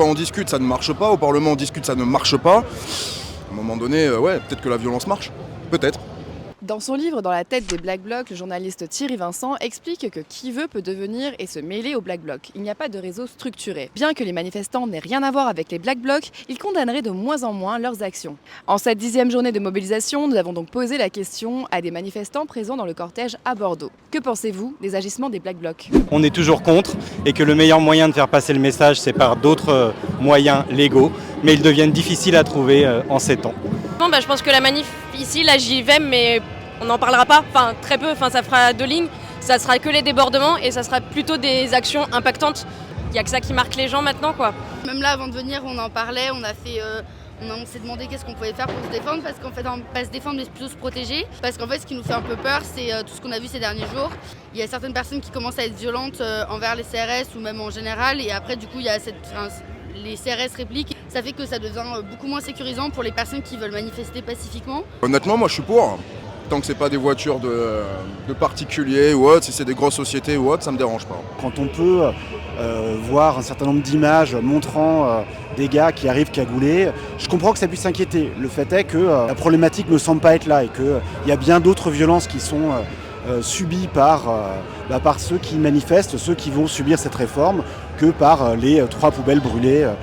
quand on discute, ça ne marche pas. Au Parlement, on discute, ça ne marche pas. À un moment donné, ouais, peut-être que la violence marche. Peut-être. Dans son livre Dans la tête des Black Blocs, le journaliste Thierry Vincent explique que qui veut peut devenir et se mêler aux Black Blocs. Il n'y a pas de réseau structuré. Bien que les manifestants n'aient rien à voir avec les Black Blocs, ils condamneraient de moins en moins leurs actions. En cette 10e journée de mobilisation, nous avons donc posé la question à des manifestants présents dans le cortège à Bordeaux. Que pensez-vous des agissements des Black Blocs ? On est toujours contre et que le meilleur moyen de faire passer le message, c'est par d'autres moyens légaux, mais ils deviennent difficiles à trouver en ces temps. Je pense que la manif ici, là j'y vais, mais on n'en parlera pas, très peu, ça fera 2 lignes, ça sera que les débordements et ça sera plutôt des actions impactantes. Il n'y a que ça qui marque les gens maintenant, quoi. Même là, avant de venir, on en parlait, on s'est demandé qu'est-ce qu'on pouvait faire pour se défendre, parce qu'en fait, on ne peut pas se défendre, mais plutôt se protéger. Parce qu'en fait, ce qui nous fait un peu peur, c'est tout ce qu'on a vu ces derniers jours. Il y a certaines personnes qui commencent à être violentes envers les CRS ou même en général, et après, du coup, il y a les CRS répliquent. Ça fait que ça devient beaucoup moins sécurisant pour les personnes qui veulent manifester pacifiquement. Honnêtement, moi, je suis pour. Tant que c'est pas des voitures de particuliers ou autre, si c'est des grosses sociétés ou autre, ça me dérange pas. Quand on peut voir un certain nombre d'images montrant des gars qui arrivent cagoulés, je comprends que ça puisse inquiéter. Le fait est que la problématique ne semble pas être là et qu'il y a bien d'autres violences qui sont subies par ceux qui manifestent, ceux qui vont subir cette réforme, que par les 3 poubelles brûlées.